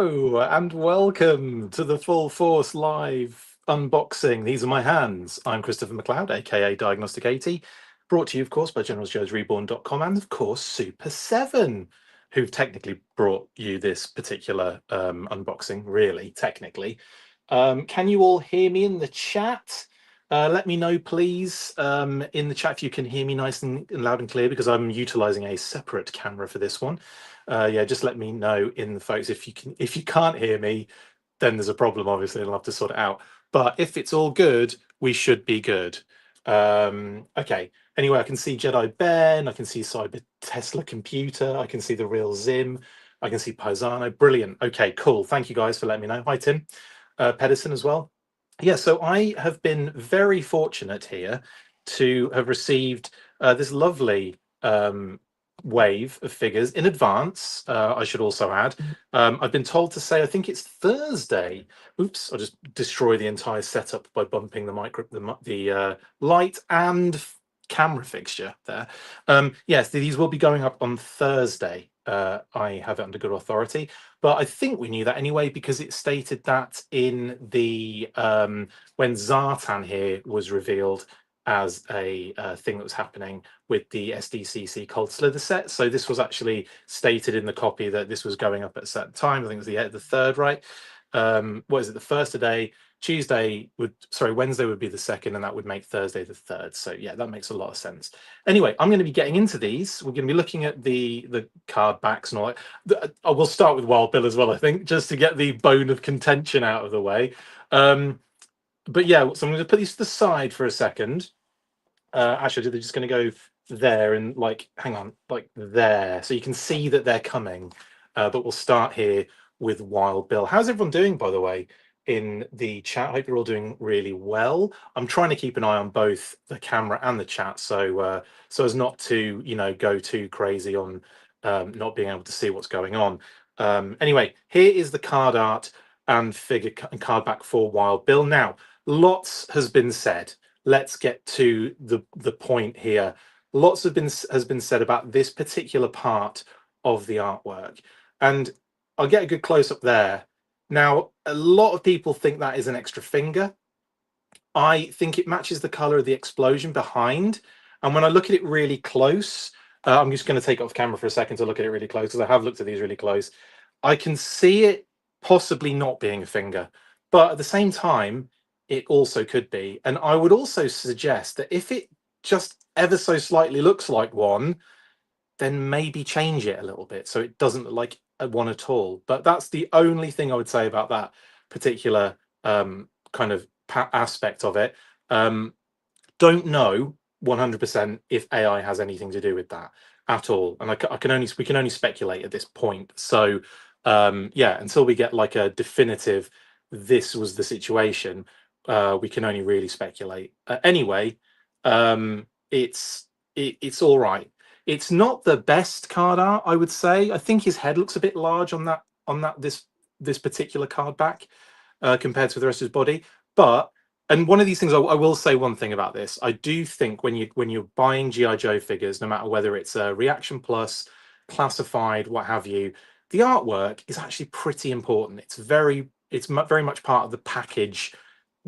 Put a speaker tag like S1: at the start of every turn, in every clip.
S1: Hello and welcome to the Full Force Live unboxing. These are my hands. I'm Christopher McLeod AKA Diagnostic 80, brought to you of course by GeneralJoesReborn.com and of course Super7, who've technically brought you this particular unboxing, really, technically. Can you all hear me in the chat? Let me know please in the chat if you can hear me nice and loud and clear, because I'm utilizing a separate camera for this one. Yeah, just let me know in the folks if you can. If you can't hear me, then there's a problem, obviously, and I'll have to sort it out. But if it's all good, we should be good. Okay. Anyway, I can see Jedi Ben, I can see Cyber Tesla Computer, I can see the real Zim, I can see Paisano. Brilliant. Okay, cool. Thank you guys for letting me know. Hi, Tim. Pedersen as well. Yeah, so I have been very fortunate here to have received this lovely wave of figures in advance. I should also add, I've been told to say I think it's Thursday. Oops, I'll just destroy the entire setup by bumping the light and camera fixture there. Yes, these will be going up on Thursday. I have it under good authority, but I think we knew that anyway, because it stated that in the when Zartan here was revealed as a thing that was happening with the SDCC Cold Slither set. So this was actually stated in the copy that this was going up at a certain time. I think it was the third, right? What is it? The first today, Wednesday would be the second, and that would make Thursday the third. So yeah, that makes a lot of sense. Anyway, I'm going to be getting into these. We're going to be looking at the card backs and all that. I will start with Wild Bill as well, I think, just to get the bone of contention out of the way. But yeah, so I'm going to put these to the side for a second. Actually, they're just going to go there and hang on, like there. So you can see that they're coming. But we'll start here with Wild Bill. How's everyone doing, by the way, in the chat? I hope you're all doing really well. I'm trying to keep an eye on both the camera and the chat, so as not to, go too crazy on not being able to see what's going on. Anyway, here is the card art and figure and card back for Wild Bill. Now, lots has been said. Let's get to the point here. Lots has been said about this particular part of the artwork, and I'll get a good close up there. Now, a lot of people think that is an extra finger. I think it matches the color of the explosion behind, and when I look at it really close, I'm just going to take it off camera for a second to look at it really close, because I have looked at these really close. I can see it possibly not being a finger, but at the same time, it also could be. And I would also suggest that if it just ever so slightly looks like one, then maybe change it a little bit so it doesn't look like one at all. But that's the only thing I would say about that particular kind of aspect of it. Don't know 100% if AI has anything to do with that at all, and we can only speculate at this point. So yeah, until we get like a definitive this was the situation, we can only really speculate. Anyway, it's all right. It's not the best card art, I would say. I think his head looks a bit large on this particular card back compared to the rest of his body. And one of these things, I will say one thing about this. I do think when you're buying GI Joe figures, no matter whether it's a Reaction Plus, classified, what have you, the artwork is actually pretty important. It's very much part of the package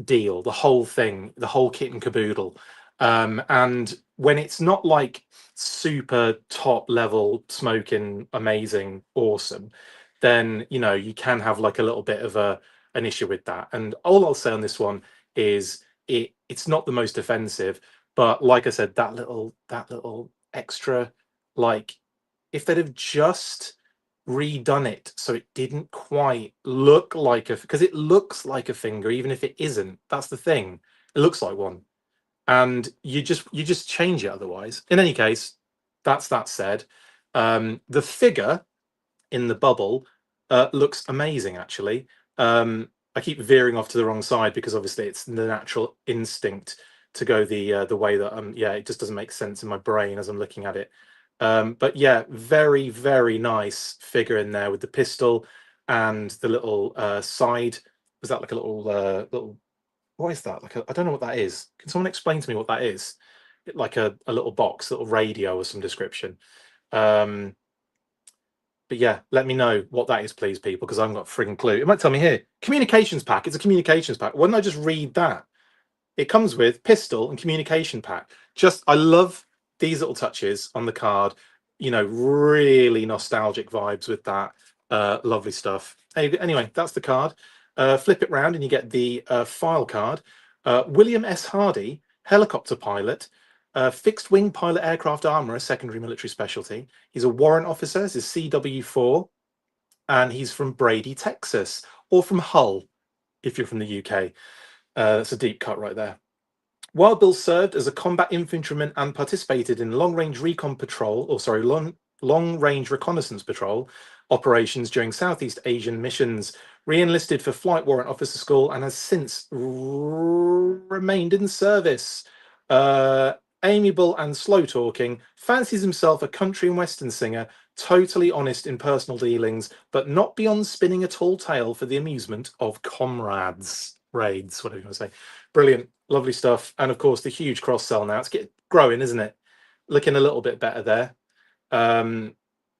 S1: deal, the whole thing, the whole kit and caboodle. And when it's not like super top level, smoking, amazing, awesome, then you can have like a little bit of an issue with that. And all I'll say on this one is it's not the most offensive, but like I said, that little extra, like if they'd have just redone it so it didn't quite look like because it looks like a finger even if it isn't. That's the thing, it looks like one, and you just change it otherwise. In any case, that's that said, the figure in the bubble looks amazing actually. I keep veering off to the wrong side because obviously it's the natural instinct to go the way that yeah, it just doesn't make sense in my brain as I'm looking at it. But yeah, very, very nice figure in there with the pistol and the little side. Was that like a little, what is that? I don't know what that is. Can someone explain to me what that is? Like a little box, little radio or some description. But yeah, let me know what that is, please, people, because I haven't got a frigging clue. It might tell me here. Communications pack. It's a communications pack. Why don't I just read that? It comes with pistol and communication pack. Just, I love these little touches on the card. You know, really nostalgic vibes with that. Lovely stuff. Anyway, that's the card. Flip it round and you get the file card. William S. Hardy, helicopter pilot, fixed wing pilot aircraft armourer, secondary military specialty. He's a warrant officer. This is CW4, and he's from Brady, Texas, or from Hull, if you're from the UK. That's a deep cut right there. Wild Bill served as a combat infantryman and participated in long-range recon patrol, or sorry, long-range reconnaissance patrol operations during Southeast Asian missions. Re-enlisted for Flight Warrant Officer School and has since remained in service. Amiable and slow-talking, fancies himself a country and western singer, totally honest in personal dealings, but not beyond spinning a tall tale for the amusement of comrades. Raids, whatever you want to say. Brilliant, lovely stuff. And of course, the huge cross-sell now. It's growing, isn't it? Looking a little bit better there.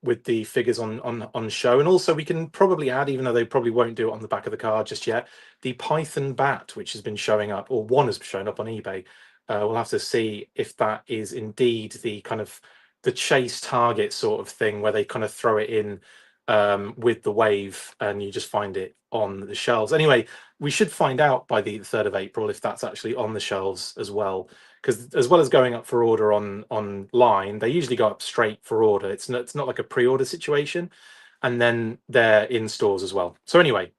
S1: With the figures on show. And also we can probably add, even though they probably won't do it on the back of the card just yet, the Python bat, which has been showing up, or one has shown up on eBay. We'll have to see if that is indeed the kind of the chase target sort of thing where they kind of throw it in with the wave and you just find it on the shelves. Anyway, we should find out by the 3rd of April if that's actually on the shelves as well, because as well as going up for order online, they usually go up straight for order. It's not like a pre-order situation, and then they're in stores as well. So anyway,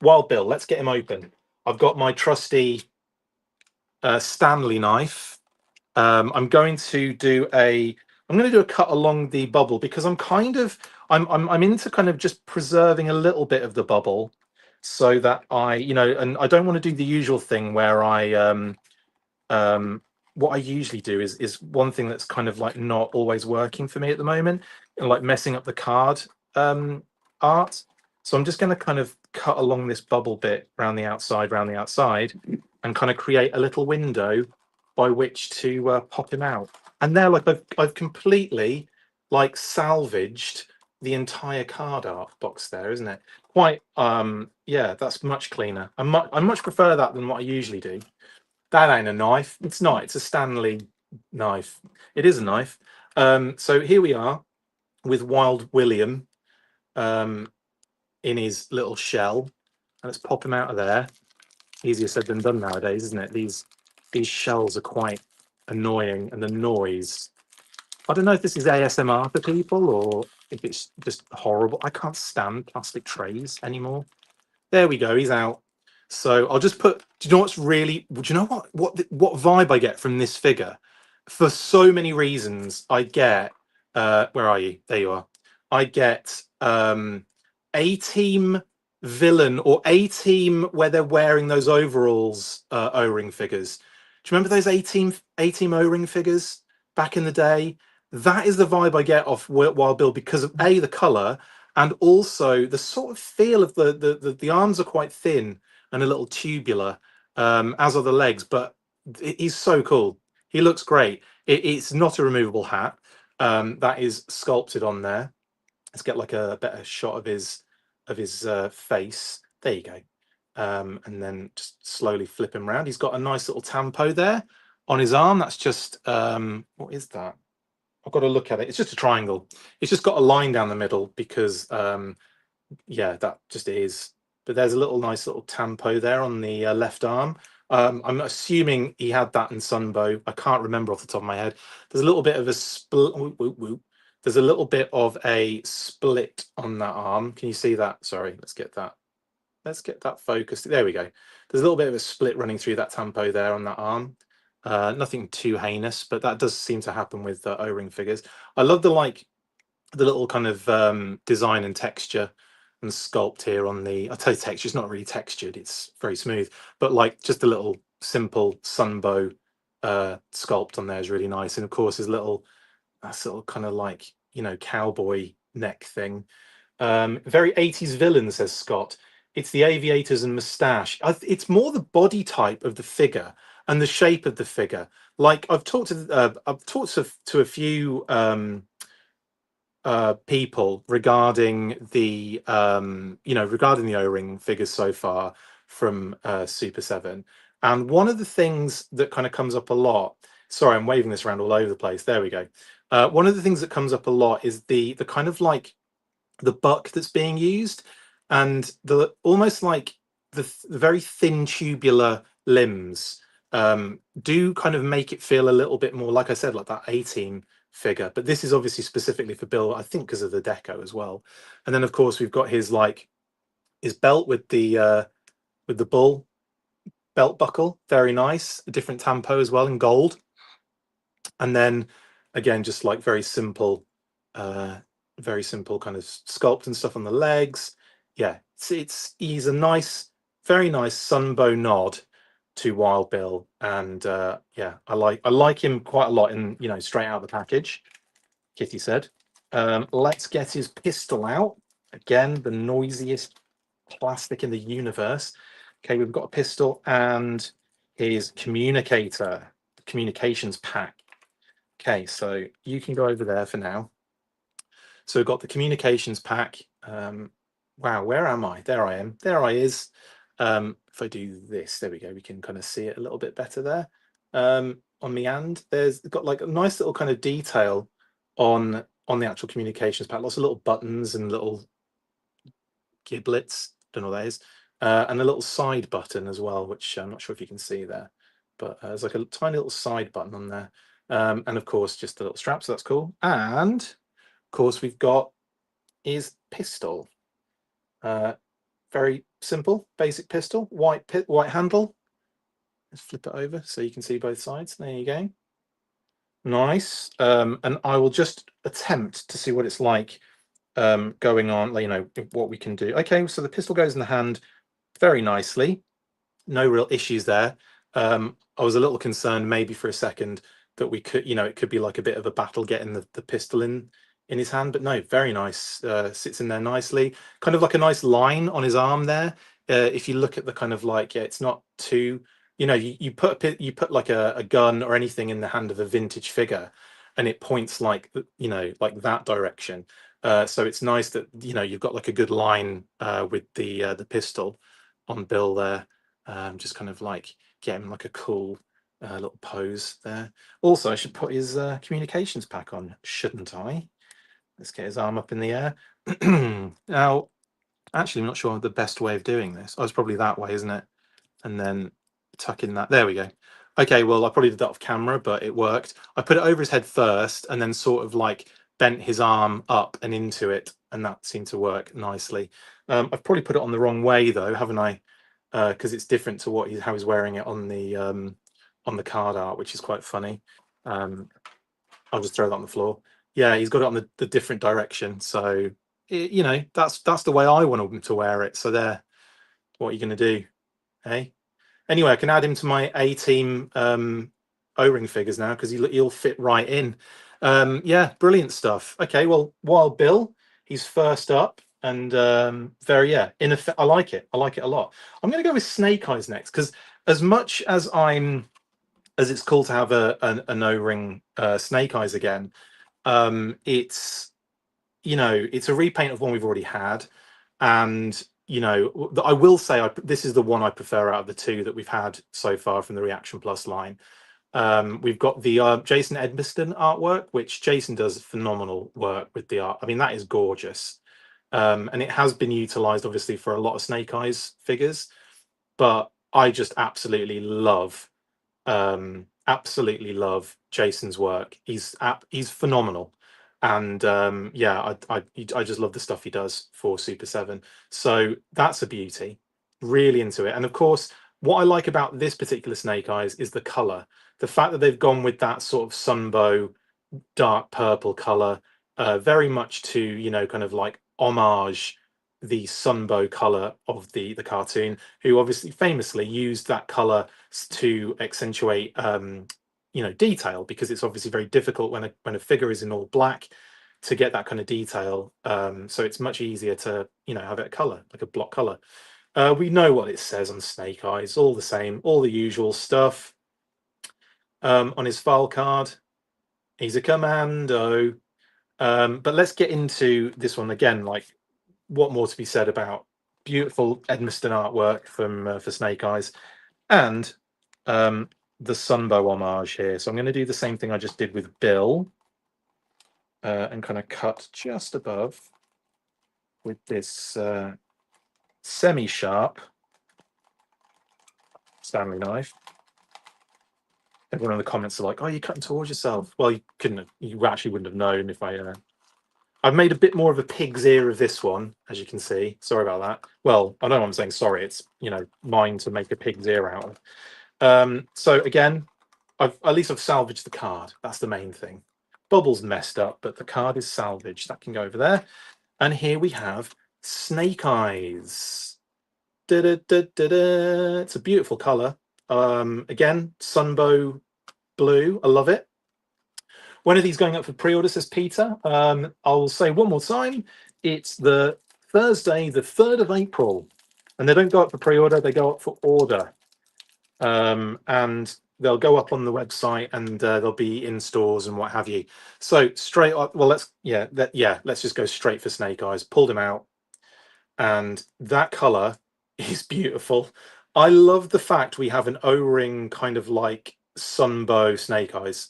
S1: Wild Bill, let's get him open. I've got my trusty Stanley knife. I'm going to do a cut along the bubble because I'm into kind of just preserving a little bit of the bubble so that and I don't want to do the usual thing where what I usually do is one thing that's kind of like not always working for me at the moment, and like messing up the card art. So I'm just going to kind of cut along this bubble bit around the outside, and kind of create a little window by which to pop him out. And now, like I've completely like salvaged the entire card art box there, isn't it? Quite yeah, that's much cleaner. I much prefer that than what I usually do. That ain't a knife. It's not. It's a Stanley knife. It is a knife. So here we are with Wild William in his little shell. And let's pop him out of there. Easier said than done nowadays, isn't it? These shells are quite annoying, and the noise. I don't know if this is ASMR for people or if it's just horrible. I can't stand plastic trays anymore. There we go. He's out. So I'll just put. Do you know what's really? Do you know what vibe I get from this figure? For so many reasons, I get. Where are you? There you are. I get A-Team villain or A-Team where they're wearing those overalls O-ring figures. Do you remember those A-Team O-ring figures back in the day? That is the vibe I get off Wild Bill because of A, the color, and also the sort of feel of the arms are quite thin and a little tubular, as are the legs, but he's so cool. He looks great. It's not a removable hat. That is sculpted on there. Let's get like a better shot of his face. There you go. And then just slowly flip him around. He's got a nice little tampo there on his arm. That's just what is that? I've got to look at it. It's just a triangle. It's just got a line down the middle because yeah, that just is. But there's a nice little tampo there on the left arm. I'm assuming he had that in Sunbow. I can't remember off the top of my head. There's a little bit of a split. There's a little bit of a split on that arm. Can you see that? Sorry, let's get that. Let's get that focused. There we go. There's a little bit of a split running through that tampo there on that arm. Nothing too heinous, but that does seem to happen with O-ring figures. I love the little kind of design and texture and sculpt here on the. I tell you, texture. It's not really textured. It's very smooth, but like just a little simple Sunbow sculpt on there is really nice. And of course, his little kind of like cowboy neck thing. Very 80s villain, says Scott. It's the aviators and moustache. It's more the body type of the figure and the shape of the figure. Like I've talked to a few people regarding the regarding the O-ring figures so far from Super7, and one of the things that kind of comes up a lot. Sorry, I'm waving this around all over the place. There we go. One of the things that comes up a lot is the kind of like the buck that's being used, and the almost like the very thin tubular limbs do kind of make it feel a little bit more, like I said, like that A-Team figure. But this is obviously specifically for Bill, I think, because of the deco as well. And then of course we've got his his belt with the bull belt buckle, very nice, a different tampo as well in gold. And then again, just like uh very simple kind of sculpt and stuff on the legs. Yeah, he's a nice, very nice Sunbow nod to Wild Bill, and yeah, I like him quite a lot in, straight out of the package. Kitty said. Let's get his pistol out. Again, the noisiest plastic in the universe. Okay, we've got a pistol and his communicator, communications pack. Okay, so you can go over there for now. So we've got the communications pack. Wow, where am I? There I am. There I is. If I do this, there we go. We can kind of see it a little bit better there. On the end, there's got like a nice little kind of detail on the actual communications pack. Lots of little buttons and little giblets. Don't know what that is. And a little side button as well, which I'm not sure if you can see there, but there's like a tiny little side button on there. And of course, just a little strap, so that's cool. And of course, we've got his pistol. Very simple, basic pistol, white handle. Let's flip it over so you can see both sides. There you go. Nice. And I will just attempt to see what it's like going on, what we can do. Okay, so the pistol goes in the hand very nicely. No real issues there. I was a little concerned maybe for a second that we could, it could be like a bit of a battle getting the pistol in his hand, but no, very nice. Sits in there nicely. Kind of like a nice line on his arm there. If you look at the kind of like, yeah, it's not too, you put like a gun or anything in the hand of a vintage figure, and it points like, like that direction. So it's nice that you've got like a good line with the pistol on Bill there. Just kind of like get him like a cool little pose there. Also, I should put his communications pack on, shouldn't I? Let's get his arm up in the air. Now, actually, I'm not sure the best way of doing this. Oh, it's probably that way, isn't it? And then tuck in that. There we go. Okay, well, I probably did that off camera, but it worked. I put it over his head first and then sort of like bent his arm up and into it, and that seemed to work nicely. I've probably put it on the wrong way though, haven't I? Because it's different to how he's wearing it on the card art, which is quite funny. I'll just throw that on the floor. Yeah, he's got it on the different direction. So that's the way I want him to wear it. So there, what are you going to do? Hey. Anyway, I can add him to my A-Team O-ring figures now because he'll fit right in. Yeah, brilliant stuff. Okay, well, Wild Bill, he's first up, and very, yeah, I like it. I like it a lot. I'm going to go with Snake Eyes next because as much as it's cool to have an O-ring Snake Eyes again, it's it's a repaint of one we've already had, and I will say this is the one I prefer out of the two that we've had so far from the Reaction Plus line. We've got the Jason Edmiston artwork, which Jason does phenomenal work with the art. I mean, that is gorgeous. And it has been utilized obviously for a lot of Snake Eyes figures, but I just absolutely love Jason's work. He's phenomenal. And yeah, I just love the stuff he does for Super7. So that's a beauty. Really into it. And of course, what I like about this particular Snake Eyes is the color. The fact that they've gone with that sort of sunbow dark purple color, very much to kind of like homage the sunbow color of the cartoon, who obviously famously used that color to accentuate detail, because it's obviously very difficult when a figure is in all black to get that kind of detail. So it's much easier to have it a color, like a block color. We know what it says on Snake Eyes, all the same, all the usual stuff. On his file card, he's a commando. But let's get into this one again. Like, what more to be said about beautiful Edmiston artwork from for Snake Eyes, and the Sunbow homage here. So I'm going to do the same thing I just did with Bill, and kind of cut just above with this semi-sharp Stanley knife. Everyone in the comments are like, "Oh, you're cutting towards yourself." Well, you couldn't. You actually wouldn't have known if I. I've made a bit more of a pig's ear of this one, as you can see. Sorry about that. Well, I know I'm saying sorry. It's, you know, mine to make a pig's ear out of. So again, at least I've salvaged the card. That's the main thing. Bubble's messed up, but the card is salvaged. That can go over there. And here we have Snake Eyes. Da, da, da, da, da. It's a beautiful color. Again, Sunbow blue. I love it. When are these going up for pre-order, says Peter? I'll say one more time. It's the Thursday, the 3rd of April. And they don't go up for pre-order, they go up for order. And they'll go up on the website, and they'll be in stores and what have you. So straight up, well, let's just go straight for Snake Eyes. Pulled him out, and that color is beautiful. I love the fact we have an O-ring kind of like Sunbow Snake Eyes.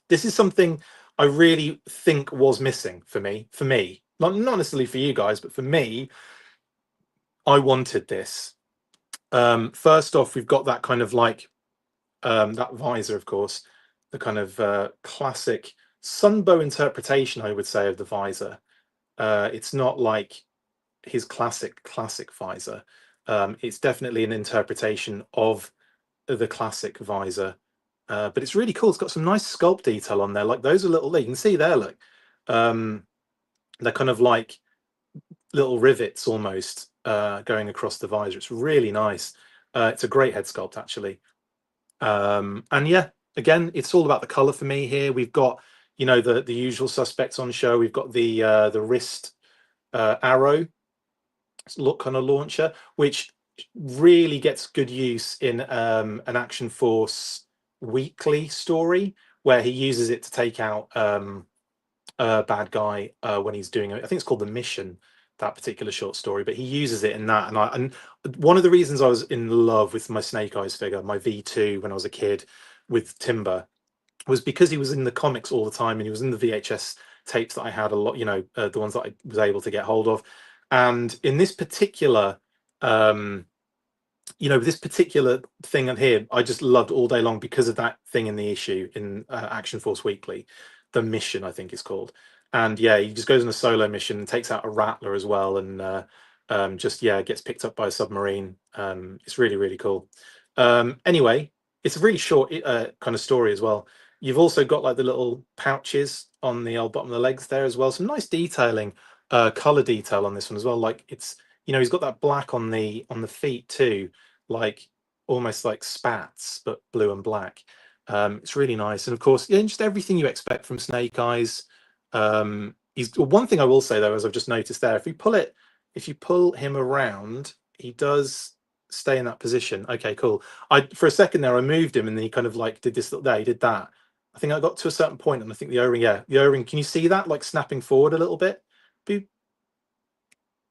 S1: This is something I really think was missing for me. Not necessarily for you guys, but for me, I wanted this. First off, we've got that kind of like that visor, of course, the kind of classic Sunbow interpretation, I would say, of the visor. It's not like his classic visor. It's definitely an interpretation of the classic visor. But it's really cool. It's got some nice sculpt detail on there. Like those are little, you can see there, look. They're kind of like little rivets almost going across the visor. It's really nice. It's a great head sculpt, actually. And yeah, again, it's all about the color for me here. We've got, you know, the usual suspects on show. We've got the wrist arrow look kind of launcher, which really gets good use in an Action Force weekly story where he uses it to take out a bad guy when he's doing I think it's called The Mission, that particular short story, but he uses it in that. And one of the reasons I was in love with my Snake Eyes figure, my V2, when I was a kid with Timber, was because he was in the comics all the time, and he was in the VHS tapes that I had a lot, you know, the ones that I was able to get hold of. And in this particular you know, this particular thing on here, I just loved all day long because of that thing in the issue in Action Force Weekly, The Mission, I think it's called. And yeah, he just goes on a solo mission and takes out a rattler as well, and just gets picked up by a submarine. It's really, really cool. Anyway, it's a really short kind of story as well. You've also got like the little pouches on the old bottom of the legs there as well. Some nice detailing, color detail on this one as well. Like it's, you know, he's got that black on the feet too, like almost like spats, but blue and black. It's really nice. And of course, yeah, just everything you expect from Snake Eyes. He's one thing I will say though, as I've just noticed there, if you pull him around, he does stay in that position. Okay, cool. For a second there, I moved him, and then he kind of like did this there. He did that. I think I got to a certain point, and I think the O-ring, the O-ring. Can you see that like snapping forward a little bit? Boop,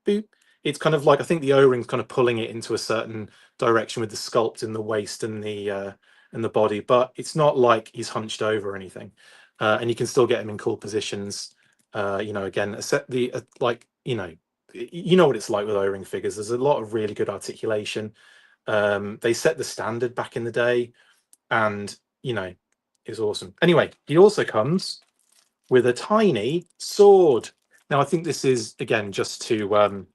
S1: boop. It's kind of like, I think the O-ring's kind of pulling it into a certain direction with the sculpt in the waist and the body, but it's not like he's hunched over or anything. And you can still get him in cool positions. You know, again, set the like, you know what it's like with O-ring figures. There's a lot of really good articulation. They set the standard back in the day, and you know, it's awesome. Anyway, he also comes with a tiny sword. Now, I think this is again just to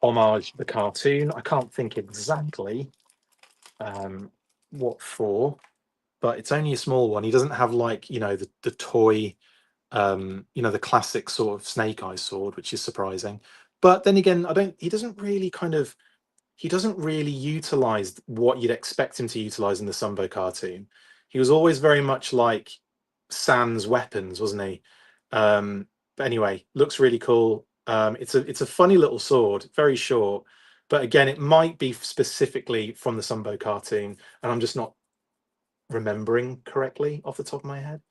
S1: homage the cartoon. I can't think exactly what for, but it's only a small one. He doesn't have like, you know, the toy, you know, the classic sort of Snake Eyes sword, which is surprising. But then again, he doesn't really utilize what you'd expect him to utilize in the Sunbow cartoon. He was always very much like Sans weapons, wasn't he? But anyway, looks really cool. It's a funny little sword, very short, but again, it might be specifically from the Sunbow cartoon, and I'm just not remembering correctly off the top of my head.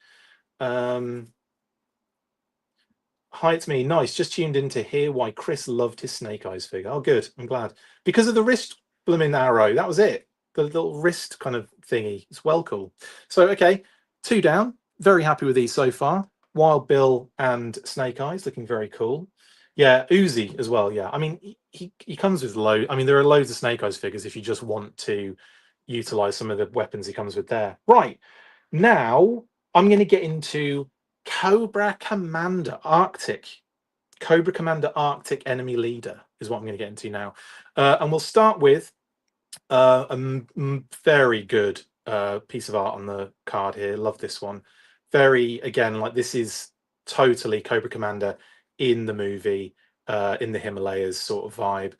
S1: Hi, it's me. Nice. Just tuned in to hear why Chris loved his Snake Eyes figure. Oh, good. I'm glad. Because of the wrist blooming arrow. That was it. The little wrist kind of thingy. It's well cool. So, okay, 2 down. Very happy with these so far. Wild Bill and Snake Eyes looking very cool. Yeah, Uzi as well. Yeah, I mean, he comes with loads. I mean, there are loads of Snake Eyes figures if you just want to utilize some of the weapons he comes with there. Right. Now, I'm going to get into Cobra Commander Arctic. Cobra Commander Arctic Enemy Leader is what I'm going to get into now. And we'll start with a very good piece of art on the card here. Love this one. Very, again, like this is totally Cobra Commander in the movie, in the Himalayas sort of vibe.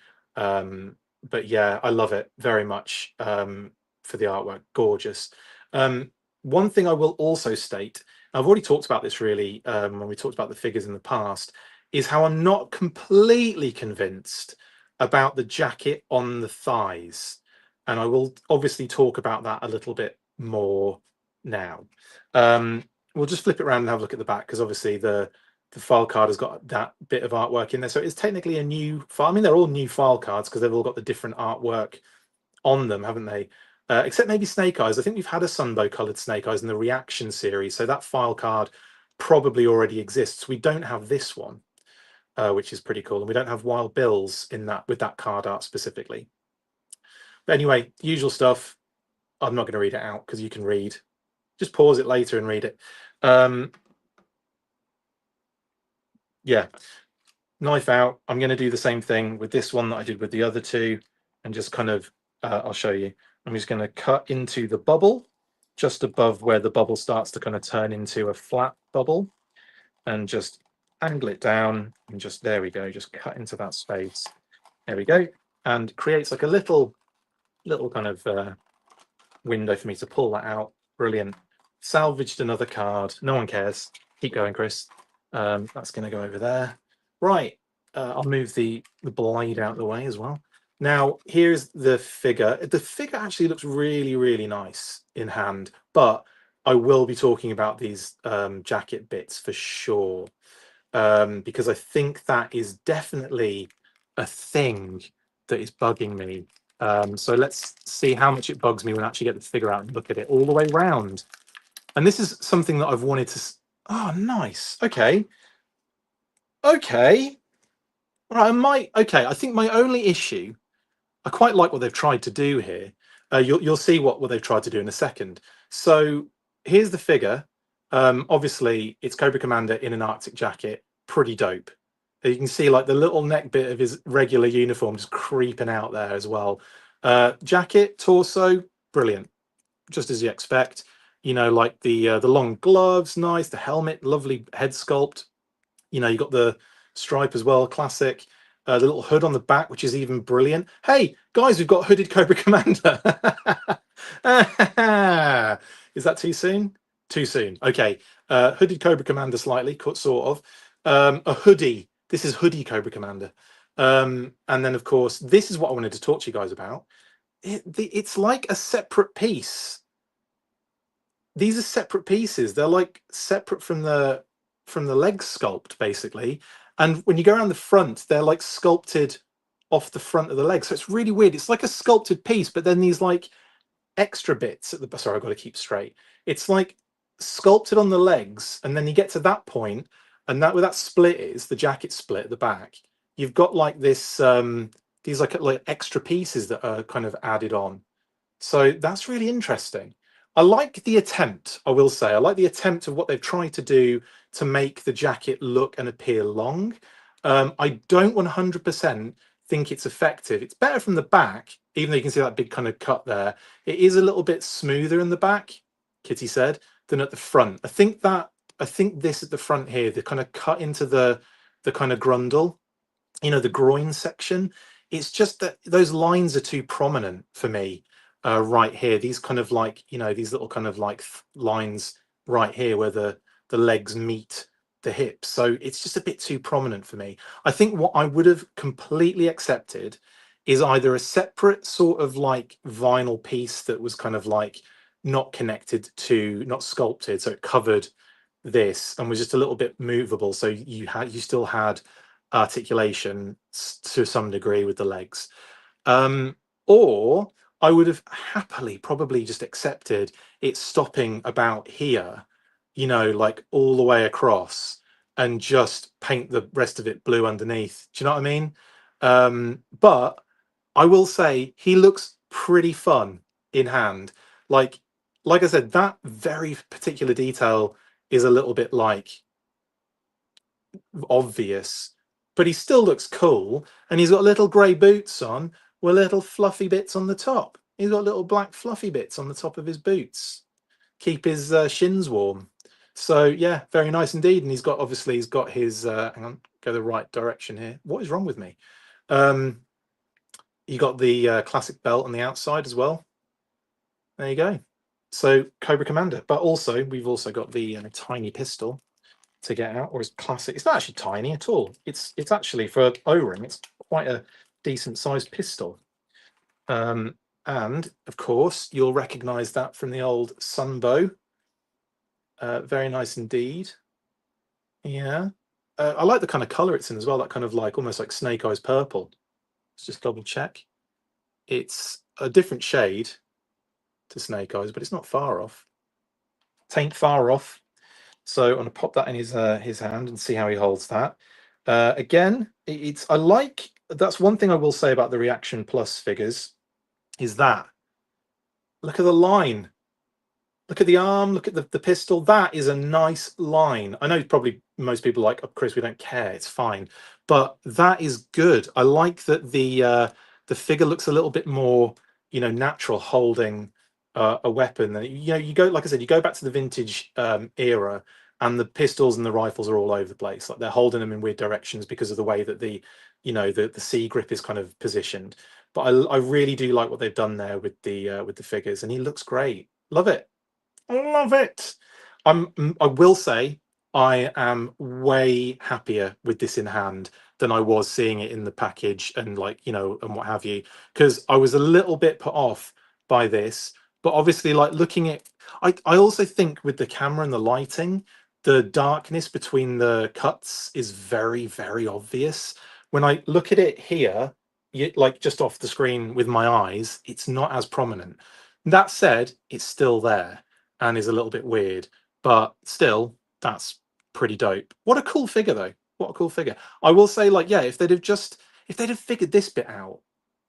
S1: But yeah, I love it very much for the artwork. Gorgeous. One thing I will also state, I've already talked about this really when we talked about the figures in the past, is how I'm not completely convinced about the jacket on the thighs. And I will obviously talk about that a little bit more now. We'll just flip it around and have a look at the back, because obviously the file card has got that bit of artwork in there. So it's technically a new file. I mean, they're all new file cards because they've all got the different artwork on them, haven't they? Except maybe Snake Eyes. I think we've had a Sunbow coloured Snake Eyes in the Reaction series, so that file card probably already exists. We don't have this one, which is pretty cool, and we don't have Wild Bills in that with that card art specifically. But anyway, usual stuff. I'm not going to read it out because you can read. Just pause it later and read it. Yeah, knife out. I'm going to do the same thing with this one that I did with the other two, and just kind of, I'll show you. I'm just going to cut into the bubble just above where the bubble starts to kind of turn into a flat bubble, and just angle it down, and just, there we go, just cut into that space. There we go. And creates like a little kind of window for me to pull that out. Brilliant. Salvaged another card. No one cares. Keep going, Chris. That's going to go over there. Right. I'll move the blade out of the way as well. Now, here's the figure. The figure actually looks really, really nice in hand, but I will be talking about these jacket bits for sure, because I think that is definitely a thing that is bugging me. So let's see how much it bugs me when I actually get the figure out and look at it all the way round. And this is something that I've wanted to... Oh, nice. Okay. Okay. All right, okay, I think my only issue, I quite like what they've tried to do here. You'll see what they've tried to do in a second. So here's the figure. Obviously, it's Cobra Commander in an Arctic jacket. Pretty dope. You can see like the little neck bit of his regular uniform just creeping out there as well. Jacket, torso, brilliant. Just as you expect. You know, like the long gloves, nice. The helmet, lovely head sculpt. You know, you got the stripe as well, classic. The little hood on the back, which is even brilliant. Hey, guys, we've got hooded Cobra Commander. Is that too soon? Too soon. Okay. Hooded Cobra Commander slightly, sort of. A hoodie. This is hoodie Cobra Commander. And then, of course, this is what I wanted to talk to you guys about. It's like a separate piece. These are separate pieces. They're like separate from the leg sculpt, basically. And when you go around the front, they're like sculpted off the front of the leg. So it's really weird. It's like a sculpted piece, but then these like extra bits at the... Sorry, I've got to keep straight. It's like sculpted on the legs, and then you get to that point, and that where that split is, the jacket split at the back, you've got like this these like extra pieces that are kind of added on. So that's really interesting. I like the attempt, I will say. I like the attempt of what they've tried to do to make the jacket look and appear long. I don't 100% think it's effective. It's better from the back, even though you can see that big kind of cut there. It is a little bit smoother in the back, Kitty said, than at the front. I think this at the front here, the kind of cut into the kind of grundle, you know, the groin section, it's just that those lines are too prominent for me. Right here, these kind of like, you know, these little kind of like lines right here where the legs meet the hips. So it's just a bit too prominent for me. I think what I would have completely accepted is either a separate sort of like vinyl piece that was kind of like not connected to, not sculpted, so it covered this and was just a little bit movable, so you still had articulation to some degree with the legs. Or I would have happily probably just accepted it stopping about here, you know, like all the way across, and just paint the rest of it blue underneath. Do you know what I mean? But I will say he looks pretty fun in hand. Like like I said, that very particular detail is a little bit like obvious, but he still looks cool. And he's got little grey boots on with little fluffy bits on the top. He's got little black fluffy bits on the top of his boots, keep his shins warm. So yeah, very nice indeed. And he's got, obviously he's got his hang on, go the right direction here. What is wrong with me? You got the classic belt on the outside as well. There you go. So Cobra Commander, but also we've also got the tiny pistol to get out, or it's classic. It's not actually tiny at all. It's actually, for O-ring, it's quite a decent sized pistol. And of course you'll recognize that from the old Sunbow. Very nice indeed. Yeah. I like the kind of color it's in as well, that kind of like almost like snake eyes purple. Let's just double check. It's a different shade to snake eyes, but it's not far off. Tain't far off. So I'm going to pop that in his hand and see how he holds that. Again, I like, that's one thing I will say about the Reaction Plus figures, is that look at the line. Look at the arm, look at the pistol. That is a nice line. I know probably most people are like, oh, Chris, we don't care, it's fine. But that is good. I like that the figure looks a little bit more, you know, natural holding a weapon. You know, you go, like I said, you go back to the vintage era, and the pistols and the rifles are all over the place. Like they're holding them in weird directions because of the way that the, you know, the C grip is kind of positioned. But I really do like what they've done there with the figures, and he looks great. Love it. I love it. I will say I am way happier with this in hand than I was seeing it in the package and, like, you know, and what have you, because I was a little bit put off by this. But obviously, like, looking at, I also think with the camera and the lighting, the darkness between the cuts is very, very obvious. When I look at it here, like just off the screen with my eyes, it's not as prominent. That said, it's still there and is a little bit weird, but still, that's pretty dope. What a cool figure, though. What a cool figure. I will say, like, yeah, if they'd have figured this bit out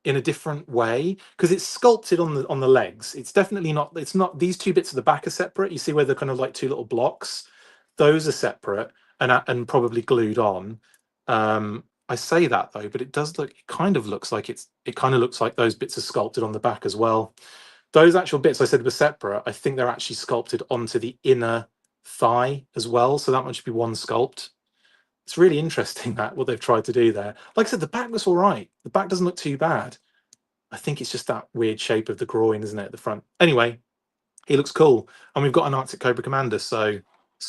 S1: in a different way, because it's sculpted on the legs. It's definitely not. It's not. These two bits of the back are separate. You see where they're kind of like two little blocks. Those are separate and probably glued on. I say that though, but it does look. It kind of looks like it kind of looks like those bits are sculpted on the back as well. Those actual bits I said were separate, I think they're actually sculpted onto the inner thigh as well. So that might be one sculpt. It's really interesting that what they've tried to do there. Like I said, the back looks all right. The back doesn't look too bad. I think it's just that weird shape of the groin, isn't it, at the front? Anyway, he looks cool. And we've got an Arctic Cobra Commander, so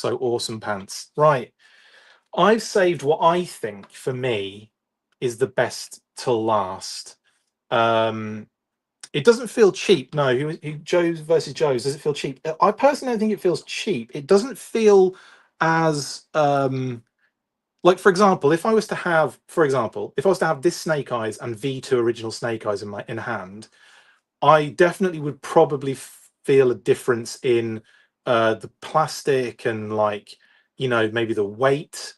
S1: awesome pants. Right. I've saved what I think, for me, is the best till last. It doesn't feel cheap. No, Joe's versus Joe's. Does it feel cheap? I personally don't think it feels cheap. It doesn't feel as like, for example, if I was to have, this Snake Eyes and V2 original Snake Eyes in hand, I definitely would probably feel a difference in the plastic and, like, you know, maybe the weight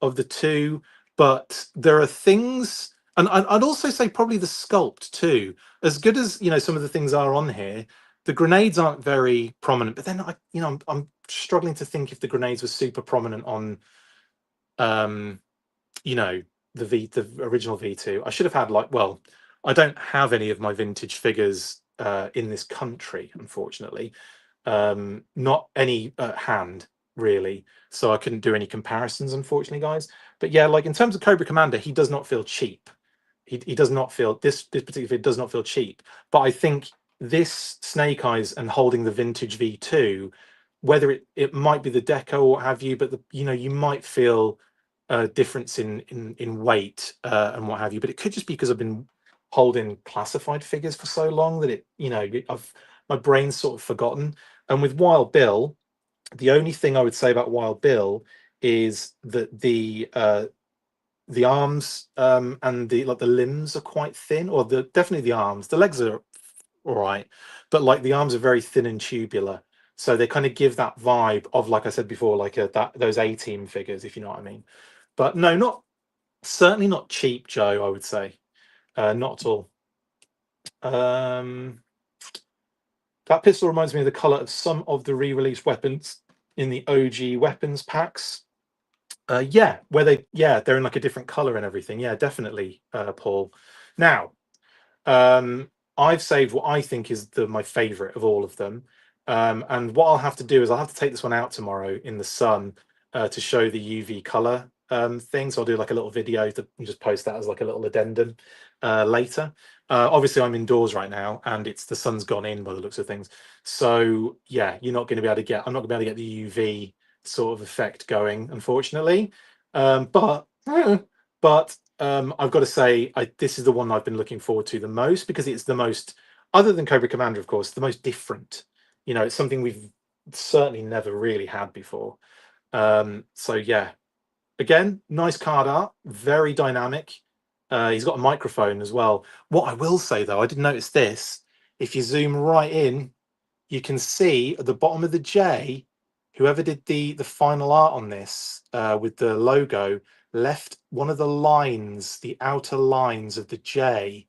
S1: of the two. But there are things, and I'd also say probably the sculpt too. As good as, you know, some of the things are on here, the grenades aren't very prominent. But then I'm struggling to think if the grenades were super prominent on, you know, the original V2. I should have had, like, well, I don't have any of my vintage figures in this country, unfortunately. Not any at hand, really, so I couldn't do any comparisons, unfortunately, guys. But yeah, like in terms of Cobra Commander, he does not feel cheap. He does not feel, this particular figure does not feel cheap. But I think this Snake Eyes and holding the vintage V2, whether it might be the deco or what have you, but you know, you might feel a difference in weight and what have you. But it could just be because I've been holding classified figures for so long that it, you know, my brain's sort of forgotten. And with Wild Bill, The only thing I would say about Wild Bill is that the arms and the limbs are quite thin, or definitely the arms. The legs are all right, but like the arms are very thin and tubular, so they kind of give that vibe of, like I said before, like those A-team figures, if you know what I mean. But no, not certainly not cheap, Joe. I would say not at all. Um, that pistol reminds me of the color of some of the re-released weapons in the OG weapons packs. Yeah, they're in like a different color and everything. Yeah, definitely, Paul. Now, I've saved what I think is my favorite of all of them. And what I'll have to do is I'll have to take this one out tomorrow in the sun to show the UV color thing. So I'll do like a little video and just post that as like a little addendum later. Obviously, I'm indoors right now, and the sun's gone in by the looks of things. So yeah, you're not going to be able to I'm not going to be able to get the UV sort of effect going, unfortunately. But I've got to say, this is the one I've been looking forward to the most, because it's the most, other than Cobra Commander, of course, the most different. You know, it's something we've certainly never really had before. So yeah, again, nice card art, very dynamic. He's got a microphone as well. What I will say though, I did notice this. If you zoom right in, you can see at the bottom of the J, whoever did the final art on this with the logo, left one of the lines, the outer lines of the J,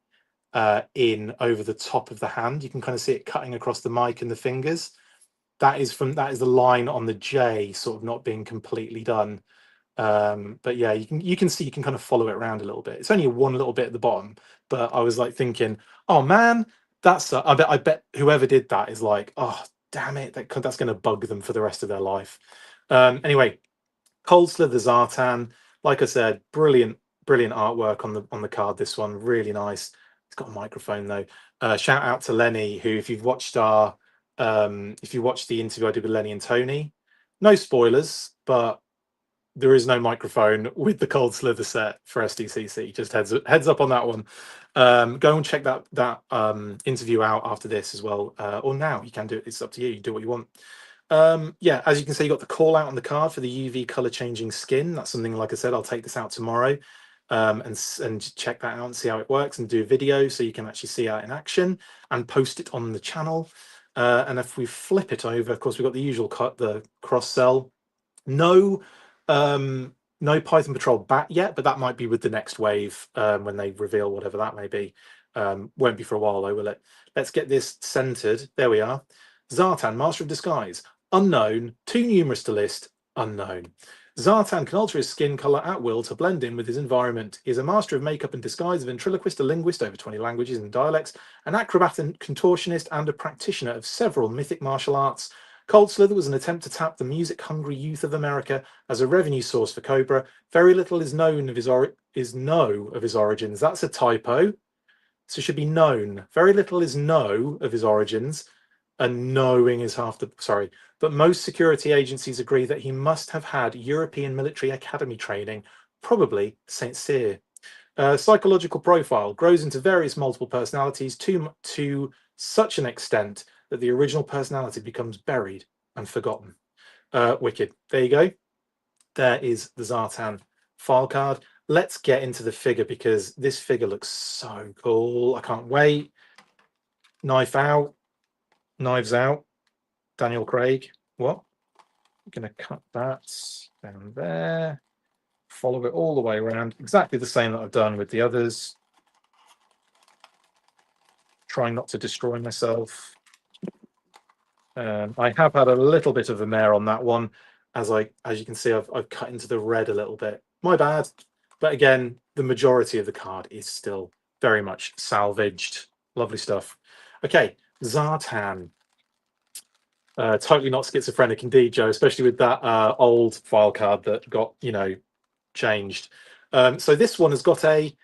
S1: in over the top of the hand. You can kind of see it cutting across the mic and the fingers. That is the line on the J, sort of not being completely done. But yeah, you can see, you can kind of follow it around a little bit. It's only one little bit at the bottom, but I was like thinking, oh man, I bet whoever did that is like, oh damn it, that's going to bug them for the rest of their life. Anyway, Cold Slither Zartan, like I said, brilliant artwork on the card. This one really nice. It's got a microphone though. Shout out to Lenny, who, if you watched the interview I did with Lenny and Tony, no spoilers, but there is no microphone with the Cold Slither set for SDCC. Just heads up on that one. Go and check that interview out after this as well, or now. You can do it. It's up to you. You do what you want. Yeah, as you can see, you got the call out on the card for the UV color changing skin. That's something, like I said, I'll take this out tomorrow and check that out and see how it works, and do a video so you can actually see it in action and post it on the channel. And if we flip it over, of course, we've got the usual the cross sell. No Python Patrol bat yet, but that might be with the next wave when they reveal whatever that may be. Won't be for a while though, will it? Let's get this centered. There we are. Zartan, Master of Disguise. Unknown, too numerous to list, unknown. Zartan can alter his skin color at will to blend in with his environment. He is a master of makeup and disguise, a ventriloquist, a linguist, over 20 languages and dialects, an acrobat and contortionist, and a practitioner of several mythic martial arts. Cold Slither was an attempt to tap the music-hungry youth of America as a revenue source for Cobra. Very little is known of his origins. That's a typo. So it should be known. Very little is know of his origins, and knowing is half the... Sorry. But most security agencies agree that he must have had European military academy training, probably St. Cyr. Psychological profile grows into various multiple personalities to such an extent that the original personality becomes buried and forgotten. Wicked. There you go. There is the Zartan file card. Let's get into the figure, because this figure looks so cool. I can't wait. Knife out. Knives out. Daniel Craig. What? I'm going to cut that down there. Follow it all the way around. Exactly the same that I've done with the others. Trying not to destroy myself. I have had a little bit of a mare on that one. As you can see, I've cut into the red a little bit. My bad. But again, the majority of the card is still very much salvaged. Lovely stuff. Okay, Zartan. Totally not schizophrenic indeed, Joe, especially with that old file card that got, changed. So this one has got a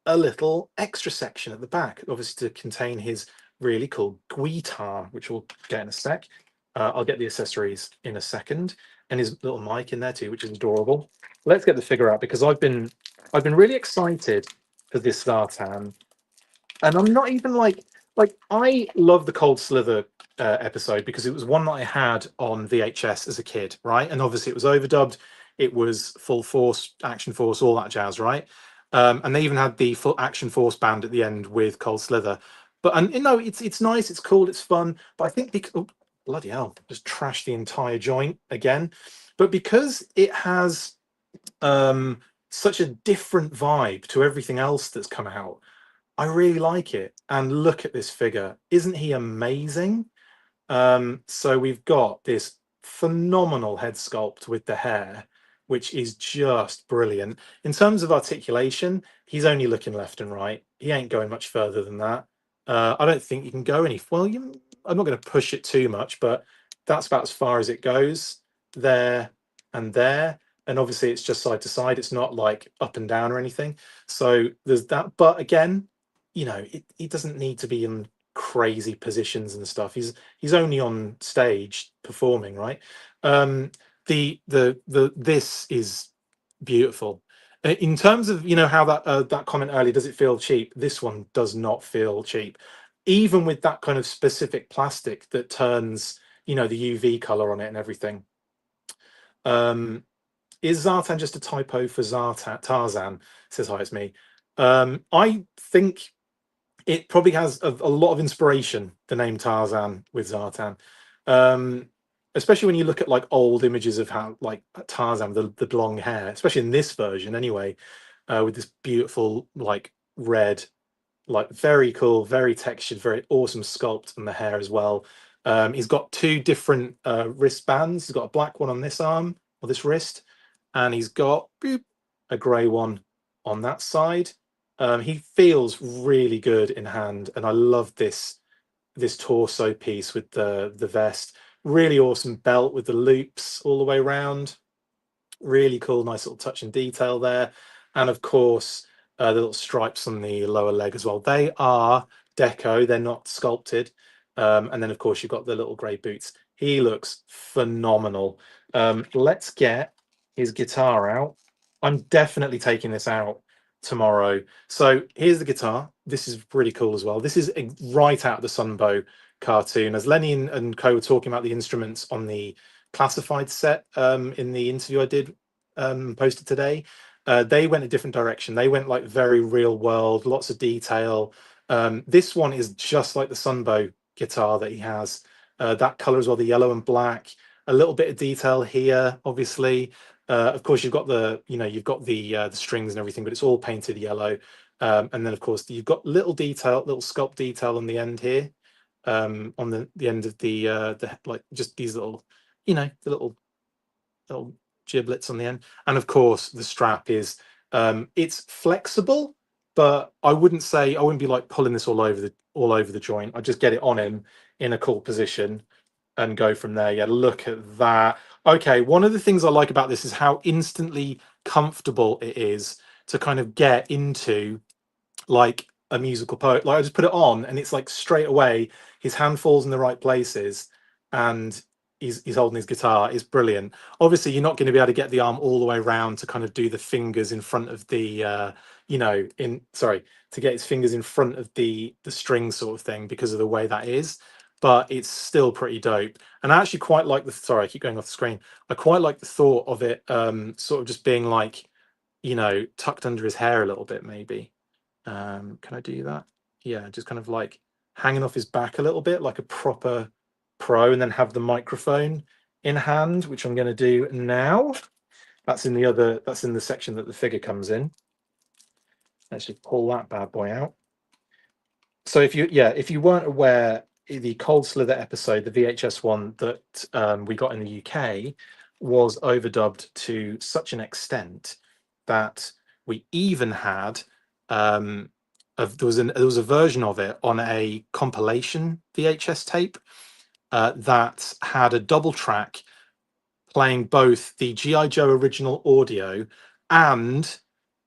S1: little extra section at the back, obviously to contain his really cool guitar, which we'll get in a sec. I'll get the accessories in a second, and his little mic in there too, which is adorable. Let's get the figure out, because I've been really excited for this Zartan, and I'm not even like I love the Cold Slither episode because it was one that I had on VHS as a kid, right? And obviously it was overdubbed. It was full force, action force, all that jazz, right? And they even had the full action force band at the end with Cold Slither. But and you know, it's nice, it's cool, it's fun. But I think because oh, bloody hell, just trashed the entire joint again. But because it has such a different vibe to everything else that's come out, I really like it. And look at this figure. Isn't he amazing? So we've got this phenomenal head sculpt with the hair, which is just brilliant. In terms of articulation, he's only looking left and right. He ain't going much further than that. I don't think you can go any, well, I'm not going to push it too much, but that's about as far as it goes, there and there. And obviously it's just side to side. It's not like up and down or anything. So there's that. But again, you know, it doesn't need to be in crazy positions and stuff. He's only on stage performing, right? The this is beautiful. In terms of, you know, how that comment earlier, does it feel cheap? This one does not feel cheap, even with that kind of specific plastic that turns, you know, the UV color on it and everything. Is Zartan just a typo for Tarzan? Says hi, it's me. I think it probably has a lot of inspiration, the name Tarzan with Zartan. Especially when you look at like old images of how like Tarzan, the long hair, especially in this version anyway, with this beautiful like red, like very cool, very textured, very awesome sculpt on the hair as well. He's got two different wristbands. He's got a black one on this arm or this wrist, and he's got boop, a grey one on that side. He feels really good in hand, and I love this torso piece with the vest. Really awesome belt with the loops all the way around. Really cool, nice little touch and detail there. And of course, the little stripes on the lower leg as well. They are deco, they're not sculpted. And then of course you've got the little grey boots. He looks phenomenal. Let's get his guitar out. I'm definitely taking this out tomorrow. So here's the guitar. This is really cool as well. This is right out of the Sunbow cartoon. As Lenny and co were talking about the instruments on the classified set in the interview I did posted today, they went a different direction. They went like very real world, lots of detail. This one is just like the Sunbow guitar that he has. That color as well, the yellow and black. A little bit of detail here, obviously. Of course, you've got the strings and everything, but it's all painted yellow. And then, of course, you've got little detail, little sculpt detail on the end here, on the end of the like just these little, you know, the little giblets on the end. And of course, the strap is it's flexible, but I wouldn't be like pulling this all over the joint. I just get it on him in a cool position and go from there. Yeah, look at that. Okay, one of the things I like about this is how instantly comfortable it is to kind of get into like a musical poet. Like I just put it on and it's like straight away his hand falls in the right places and he's holding his guitar. It's brilliant. Obviously you're not going to be able to get the arm all the way around to kind of do the fingers in front of the you know, to get his fingers in front of the string sort of thing because of the way that is, but it's still pretty dope. And I actually quite like sorry, I keep going off the screen. I quite like the thought of it sort of just being like, you know, tucked under his hair a little bit maybe. Can I do that? Yeah, just kind of like hanging off his back a little bit like a proper pro, and then have the microphone in hand, which I'm going to do now. That's in the section that the figure comes in. Let's just pull that bad boy out. So if you weren't aware, the Cold Slither episode, the VHS one that we got in the UK, was overdubbed to such an extent that we even had there was a version of it on a compilation VHS tape that had a double track playing both the GI Joe original audio and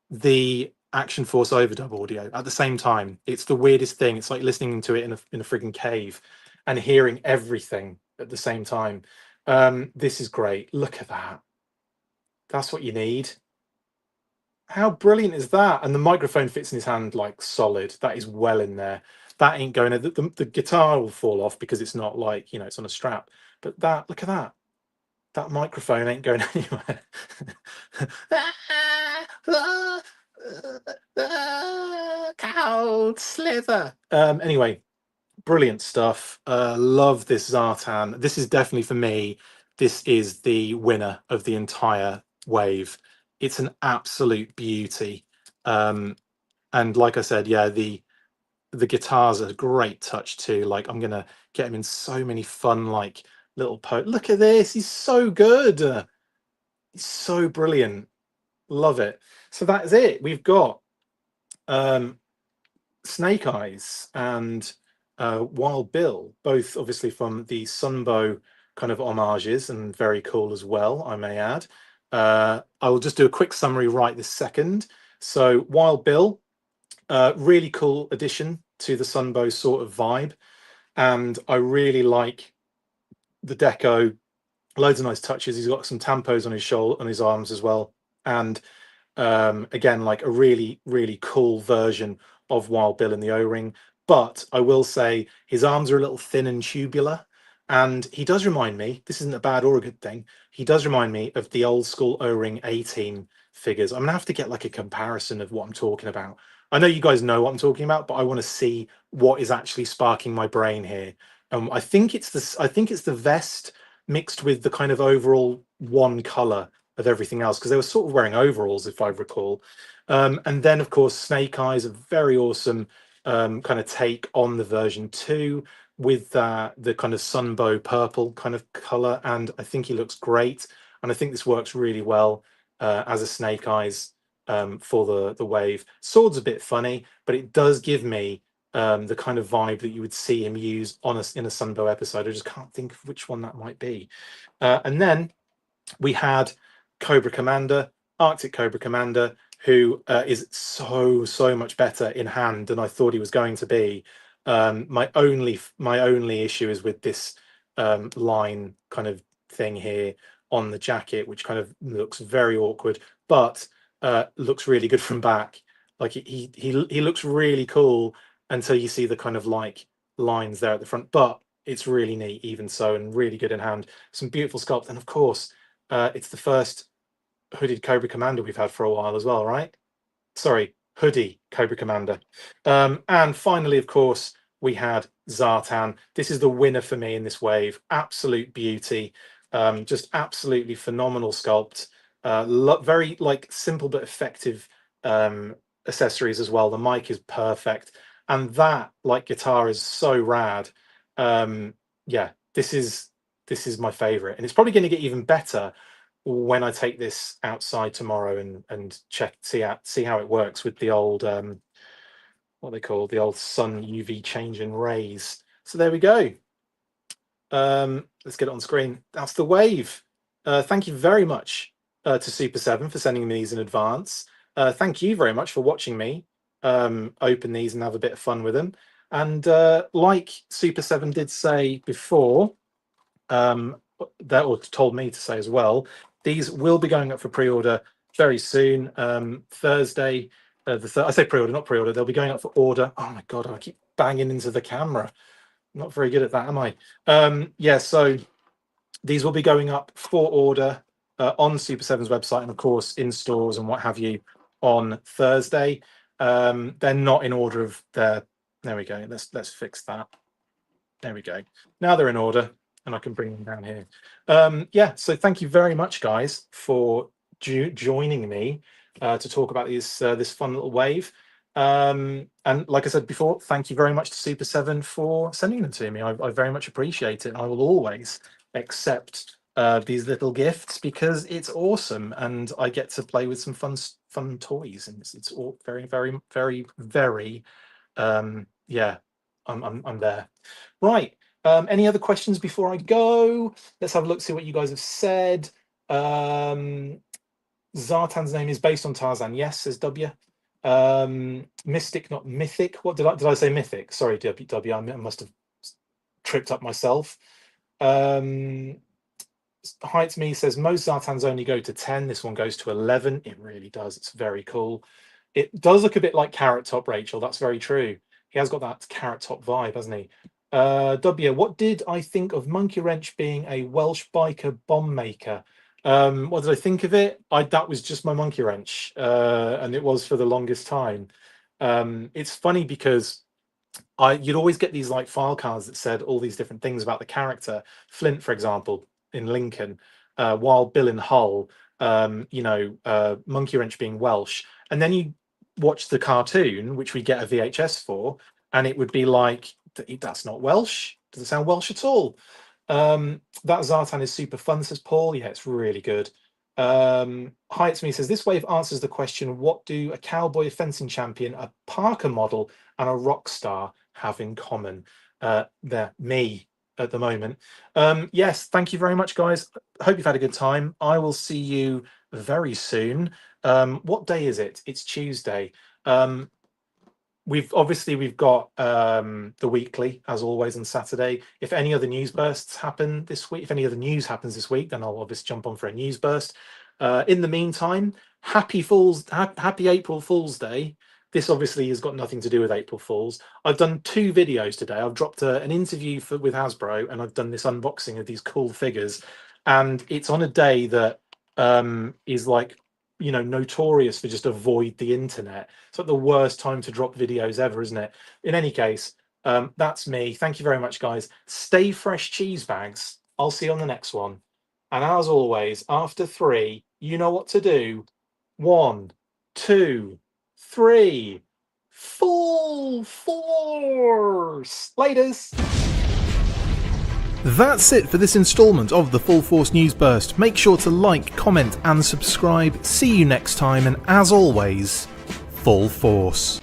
S1: the Action Force overdub audio at the same time. It's the weirdest thing. It's like listening to it in a freaking cave and hearing everything at the same time. This is great. Look at that. That's what you need. How brilliant is that? And the microphone fits in his hand like solid. That is well in there. that ain't going. The guitar will fall off because it's not like, you know, it's on a strap. But that, look at that. That microphone ain't going anywhere. Cold slither. Anyway, brilliant stuff. Love this Zartan. This is definitely for me. This is the winner of the entire wave. It's an absolute beauty. And like I said, yeah, the guitar's a great touch too. Like I'm gonna get him in so many fun like little Look at this, he's so good. He's so brilliant. Love it. So that is it. We've got Snake Eyes and Wild Bill, both obviously from the Sunbow kind of homages, and very cool as well, I may add. I will just do a quick summary right this second. So Wild Bill, really cool addition to the Sunbow sort of vibe, and I really like the deco. Loads of nice touches. He's got some tampos on his shoulder, on his arms as well, and again, like a really, really cool version of Wild Bill in the O-ring. But I will say his arms are a little thin and tubular, and he does remind me, this isn't a bad or a good thing, he does remind me of the old school O-ring 18 figures. I'm gonna have to get like a comparison of what I'm talking about. I know you guys know what I'm talking about, but I want to see what is actually sparking my brain here. I think it's the vest mixed with the kind of overall one color of everything else, because they were sort of wearing overalls, if I recall. And then, of course, Snake Eyes, a very awesome kind of take on the version 2 with the kind of Sunbow purple kind of color, and I think he looks great. And I think this works really well as a Snake Eyes for the wave. Sword's a bit funny, but it does give me the kind of vibe that you would see him use on in a Sunbow episode. I just can't think of which one that might be. And then we had Cobra Commander, Arctic Cobra Commander, who is so much better in hand than I thought he was going to be. My only issue is with this line kind of thing here on the jacket, which kind of looks very awkward, but looks really good from back. Like he looks really cool until you see the kind of like lines there at the front, but it's really neat even so, and really good in hand. Some beautiful sculpt, and of course it's the first hooded Cobra Commander we've had for a while as well, right? Sorry, hoodie Cobra Commander. And finally, of course, we had Zartan. This is the winner for me in this wave. Absolute beauty. Just absolutely phenomenal sculpt. Very like simple but effective accessories as well. The mic is perfect, and that like guitar is so rad. Yeah, this is my favorite, and it's probably going to get even better when I take this outside tomorrow and see how it works with the old what they call the old sun UV changing rays. So there we go. Let's get it on screen. That's the wave. Thank you very much to Super7 for sending me these in advance. Thank you very much for watching me open these and have a bit of fun with them. And like Super7 did say before, that or told me to say as well, these will be going up for pre-order very soon. Thursday, I say pre-order, not pre-order. They'll be going up for order. Oh my god, I keep banging into the camera. I'm not very good at that, am I? Yeah, so these will be going up for order on Super7's website, and of course in stores and what have you on Thursday. They're not in order of their. There we go. Let's fix that. There we go. Now they're in order, and I can bring them down here. Yeah, so thank you very much, guys, for joining me to talk about this fun little wave. And like I said before, thank you very much to Super7 for sending them to me. I very much appreciate it. I will always accept these little gifts because it's awesome, and I get to play with some fun toys, and it's all very, very, very, very. Yeah, I'm there. Right. Any other questions before I go? Let's have a look, see what you guys have said. Zartan's name is based on Tarzan. Yes, says W. Mystic, not mythic. What did I say? Mythic. Sorry, W. I must have tripped up myself. Heights Me says most Zartans only go to 10. This one goes to 11. It really does. It's very cool. It does look a bit like Carrot Top, Rachel. That's very true. He has got that Carrot Top vibe, hasn't he? W, what did I think of Monkey Wrench being a Welsh biker bomb maker? What did I think of it? That was just my Monkey Wrench, and it was for the longest time. It's funny because you'd always get these like file cards that said all these different things about the character. Flint, for example, in Lincoln, Wild Bill in Hull, Monkey Wrench being Welsh. And then you watch the cartoon, which we get a VHS for, and it would be like, that's not Welsh. Doesn't sound Welsh at all. That Zartan is super fun, says Paul. Yeah, it's really good. Hi, it's me, says this wave answers the question, what do a cowboy fencing champion, a Parker model, and a rock star have in common? They're me at the moment. Yes, thank you very much, guys. I hope you've had a good time. I will see you very soon. What day is it? It's Tuesday. We've got the weekly, as always, on Saturday. If any other news bursts happen this week, if any other news happens this week, then I'll obviously jump on for a news burst. In the meantime, happy April Fool's Day. This obviously has got nothing to do with April Fools. I've done 2 videos today. I've dropped an interview with Hasbro, and I've done this unboxing of these cool figures. And it's on a day that is like, notorious for just avoid the internet. It's like the worst time to drop videos ever, isn't it? In any case, that's me. Thank you very much, guys. Stay fresh, cheese bags. I'll see you on the next one. And as always, after 3, you know what to do. 1, 2, 3. Full force. Laters. That's it for this instalment of the Full Force News Burst. Make sure to like, comment and subscribe. See you next time, and as always, full force.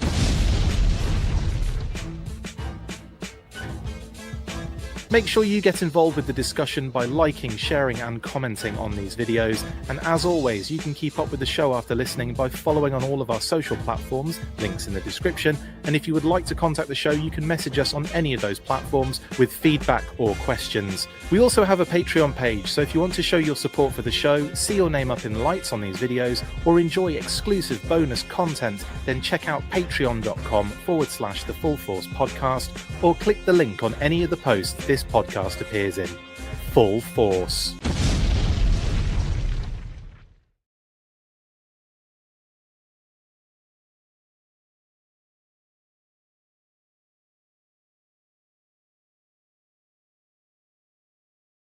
S1: Make sure you get involved with the discussion by liking, sharing and commenting on these videos. And as always, you can keep up with the show after listening by following on all of our social platforms, links in the description. And if you would like to contact the show, you can message us on any of those platforms with feedback or questions. We also have a Patreon page, so if you want to show your support for the show, see your name up in lights on these videos, or enjoy exclusive bonus content, then check out patreon.com/The Full Force Podcast, or click the link on any of the posts this podcast appears in. Full Force.